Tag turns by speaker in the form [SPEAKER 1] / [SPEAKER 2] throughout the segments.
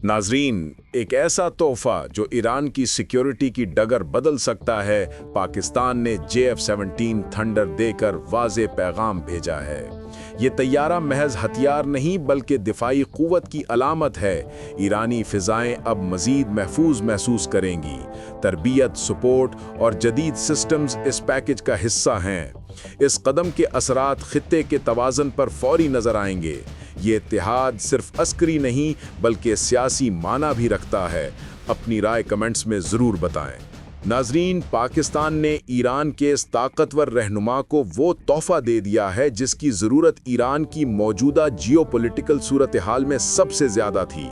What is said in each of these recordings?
[SPEAKER 1] नाजरीन, एक ऐसा तोहफा जो ईरान की सिक्योरिटी की डगर बदल सकता है, पाकिस्तान ने JF-17 थंडर देकर वाज़े पैगाम भेजा है। ये तैयारा महज हथियार नहीं बल्कि दिफाई क़ुव्वत की अलामत है। ईरानी फ़िज़ाएं अब मज़ीद महफूज महसूस करेंगी। तरबियत, सपोर्ट और जदीद सिस्टम्स इस पैकेज का हिस्सा हैं। इस कदम के असरात ख़ित्ते के तवाज़न पर फौरी नज़र आएंगे। ये इत्तेहाद सिर्फ अस्करी नहीं बल्कि सियासी माना भी रखता है। अपनी राय कमेंट्स में ज़रूर बताएं। नाजरीन, पाकिस्तान ने ईरान के इस ताकतवर रहनुमा को वो तोहफा दे दिया है जिसकी ज़रूरत ईरान की मौजूदा जियोपॉलिटिकल सूरत हाल में सबसे ज़्यादा थी।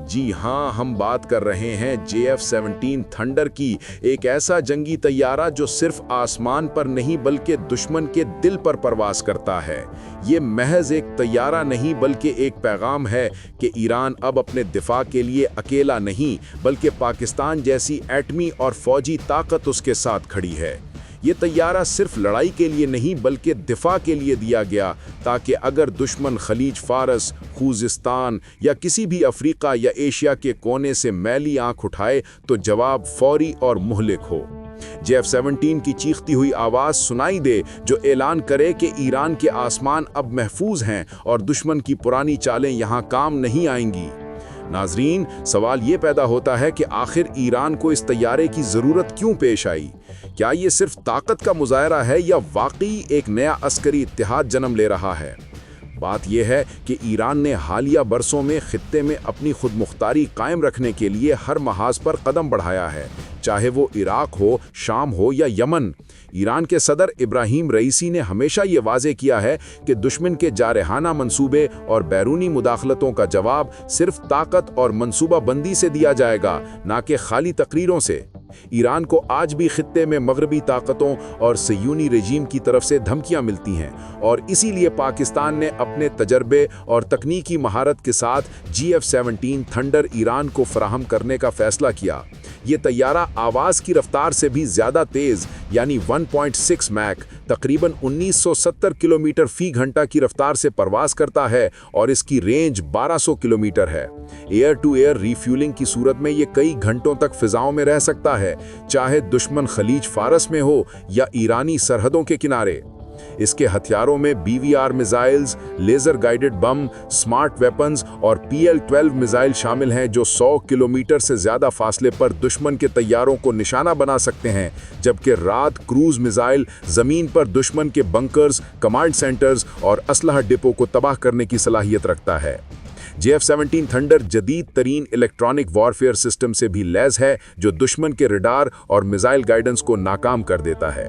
[SPEAKER 1] जी हाँ, हम बात कर रहे हैं JF-17 थंडर की, एक ऐसा जंगी तैयारा जो सिर्फ आसमान पर नहीं बल्कि दुश्मन के दिल पर परवास करता है। ये महज एक तैयारा नहीं बल्कि एक पैगाम है कि ईरान अब अपने दिफा के लिए अकेला नहीं बल्कि पाकिस्तान जैसी एटमी और फौजी ताकत उसके साथ खड़ी है। ये तैयारा सिर्फ लड़ाई के लिए नहीं बल्कि दिफा के लिए दिया गया, ताकि अगर दुश्मन खलीज फारस, खूजिस्तान या किसी भी अफ्रीका या एशिया के कोने से मैली आंख उठाए तो जवाब फौरी और मुहलिक हो। JF-17 की चीखती हुई आवाज़ सुनाई दे जो ऐलान करे कि ईरान के आसमान अब महफूज हैं और दुश्मन की पुरानी चालें यहाँ काम नहीं आएंगी। नाजरीन, सवाल ये पैदा होता है कि आखिर ईरान को इस तैयारे की ज़रूरत क्यों पेश आई? क्या ये सिर्फ ताकत का मुजाहरा है या वाकई एक नया अस्करी इत्तेहाद जन्म ले रहा है? बात यह है कि ईरान ने हालिया बरसों में खित्ते में अपनी खुद मुख्तारी कायम रखने के लिए हर महाज पर कदम बढ़ाया है, चाहे वो इराक हो, शाम हो या यमन। ईरान के सदर इब्राहिम रईसी ने हमेशा ये वाज़े किया है कि दुश्मन के जारहाना मंसूबे और बैरूनी मुदाखलतों का जवाब सिर्फ ताकत और मंसूबा बंदी से दिया जाएगा, ना कि खाली तकरीरों से। ईरान को आज भी खित्ते में मगरबी ताकतों और सयूनी रजीम की तरफ से धमकियां मिलती हैं और इसीलिए पाकिस्तान ने अपने तजर्बे और तकनीकी महारत के साथ JF-17 थंडर ईरान को फराहम करने का फैसला किया। ये तैयारा आवाज़ की रफ्तार से भी ज़्यादा तेज़ यानी 1.6 मैक तकरीबन 1970 किलोमीटर फ़ी घंटा की रफ्तार से परवाज़ करता है और इसकी रेंज 1200 किलोमीटर है। एयर टू एयर रीफ्यूलिंग की सूरत में ये कई घंटों तक फ़िज़ाओं में रह सकता है, चाहे दुश्मन खलीज फारस में हो या ईरानी सरहदों के किनारे। इसके हथियारों में BVR missiles, laser guided bomb, smart weapons और PL-12 मिसाइल शामिल हैं जो 100 किलोमीटर से ज़्यादा फासले पर दुश्मन के तैयारों को निशाना बना सकते हैं, जबकि रात क्रूज़ मिसाइल ज़मीन पर दुश्मन के बंकर्स, कमांड सेंटर्स और असलहा डिपो को तबाह करने की सलाहियत रखता है। JF-17 थंडर जदीद तरीन इलेक्ट्रॉनिक वॉरफेयर सिस्टम से भी लैस है जो दुश्मन के रडार और मिसाइल गाइडेंस को नाकाम कर देता है।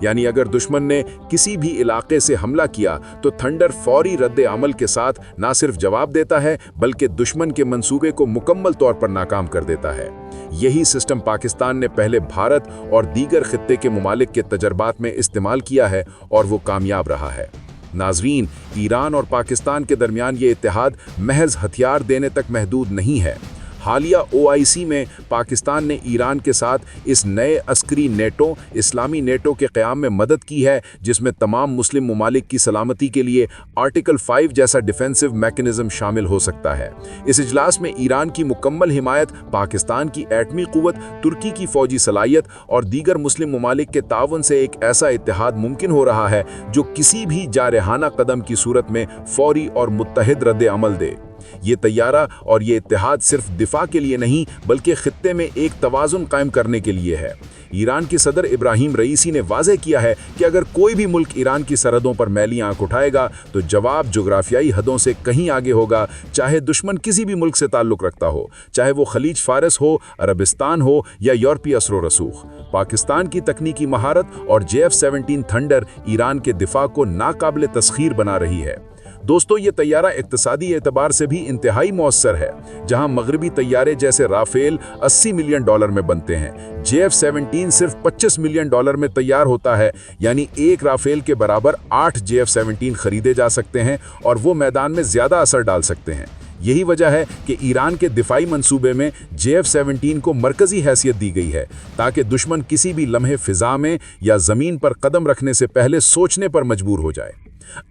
[SPEAKER 1] यानी अगर दुश्मन ने किसी भी इलाके से हमला किया तो थंडर फौरी रद्द अमल के साथ ना सिर्फ जवाब देता है बल्कि दुश्मन के मंसूबे को मुकम्मल तौर पर नाकाम कर देता है। यही सिस्टम पाकिस्तान ने पहले भारत और दीगर खित्ते के मुमालिक के तजर्बात में इस्तेमाल किया है और वो कामयाब रहा है। नाजरीन, ईरान और पाकिस्तान के दरमियान ये इत्तेहाद महज हथियार देने तक महदूद नहीं है। हालिया OIC में पाकिस्तान ने ईरान के साथ इस नए अस्करी नेटो, इस्लामी नेटो के क़याम में मदद की है, जिसमें तमाम मुस्लिम ममालिक की सलामती के लिए आर्टिकल 5 जैसा डिफेंसिव मैकेनिज़्म शामिल हो सकता है। इस इजलास में ईरान की मुकम्मल हिमायत, पाकिस्तान की एटमी क़ुव्वत, तुर्की की फ़ौजी सलाहियत और दीगर मुस्लिम ममालिक के तावन से एक ऐसा इत्तेहाद मुमकिन हो रहा है जो किसी भी जारहाना कदम की सूरत में फौरी और मुत्तहिद रद्द अमल दे। ये तैयारा और ये इत्तेहाद सिर्फ दिफा के लिए नहीं बल्कि खित्ते में एक तवाज़ुन कायम करने के लिए है। ईरान के सदर इब्राहिम रईसी ने वाज़े किया है कि अगर कोई भी मुल्क ईरान की सरहदों पर मैली आंख उठाएगा तो जवाब जोग्राफियाई हदों से कहीं आगे होगा, चाहे दुश्मन किसी भी मुल्क से ताल्लुक़ रखता हो, चाहे वो खलीज फारस हो, अरबिस्तान हो या यूरोपीय असर रसूख। पाकिस्तान की तकनीकी महारत और JF-17 थंडर ईरान के दिफा को नाकाबिल तस्खीर बना रही है। दोस्तों, ये तैयारा इक्तसादी एतबार से भी इंतहाई मौसर है। जहां मगरबी तैयारे जैसे राफेल $80 मिलियन में बनते हैं, JF-17 सिर्फ $25 मिलियन में तैयार होता है। यानी एक राफेल के बराबर 8 JF-17 खरीदे जा सकते हैं और वो मैदान में ज़्यादा असर डाल सकते हैं। यही वजह है कि ईरान के दिफाई मंसूबे में JF-17 को मरकज़ी हैसियत दी गई है, ताकि दुश्मन किसी भी लम्हे फ़िज़ा में या ज़मीन पर कदम रखने से पहले सोचने पर मजबूर हो जाए।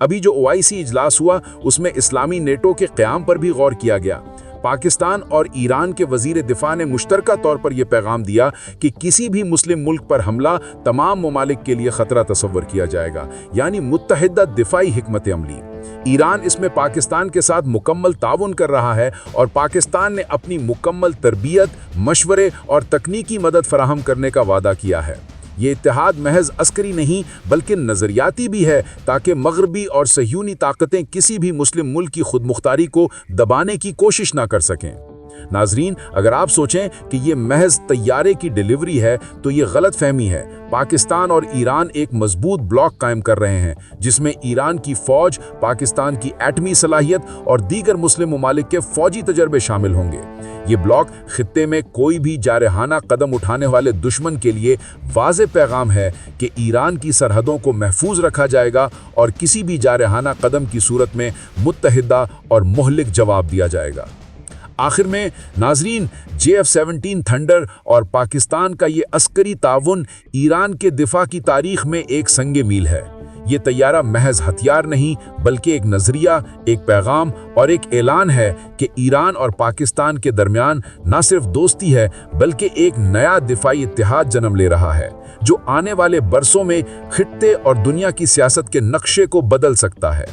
[SPEAKER 1] अभी जो OIC इजलास हुआ उसमें इस्लामी नेटो के क़याम पर भी गौर किया गया। پاکستان اور ایران کے وزیر دفاع نے مشترکہ طور پر یہ پیغام دیا کہ کسی بھی مسلم ملک پر حملہ تمام ممالک کے لیے خطرہ تصور کیا جائے گا، یعنی متحدہ دفاعی حکمت عملی۔ ایران اس میں پاکستان کے ساتھ مکمل تعاون کر رہا ہے اور پاکستان نے اپنی مکمل تربیت، مشورے اور تکنیکی مدد فراہم کرنے کا وعدہ کیا ہے۔ یہ اتحاد محض عسکری نہیں بلکہ نظریاتی بھی ہے، تاکہ مغربی اور صہیونی طاقتیں کسی بھی مسلم ملک کی خود مختاری کو دبانے کی کوشش نہ کر سکیں۔ ناظرین، اگر آپ سوچیں کہ یہ محض طیارے کی ڈیلیوری ہے تو یہ غلط فہمی ہے۔ پاکستان اور ایران ایک مضبوط بلاک قائم کر رہے ہیں، جس میں ایران کی فوج، پاکستان کی ایٹمی صلاحیت اور دیگر مسلم ممالک کے فوجی تجربے شامل ہوں گے۔ یہ بلاک خطے میں کوئی بھی جارحانہ قدم اٹھانے والے دشمن کے لیے واضح پیغام ہے کہ ایران کی سرحدوں کو محفوظ رکھا جائے گا اور کسی بھی جارحانہ قدم کی صورت میں متحدہ اور مہلک جواب دیا جائے گا۔ آخر میں ناظرین، JF-17 تھنڈر اور پاکستان کا یہ عسکری تعاون ایران کے دفاع کی تاریخ میں ایک سنگ میل ہے۔ یہ طیارہ محض ہتھیار نہیں بلکہ ایک نظریہ، ایک پیغام اور ایک اعلان ہے کہ ایران اور پاکستان کے درمیان نہ صرف دوستی ہے بلکہ ایک نیا دفاعی اتحاد جنم لے رہا ہے، جو آنے والے برسوں میں خطے اور دنیا کی سیاست کے نقشے کو بدل سکتا ہے۔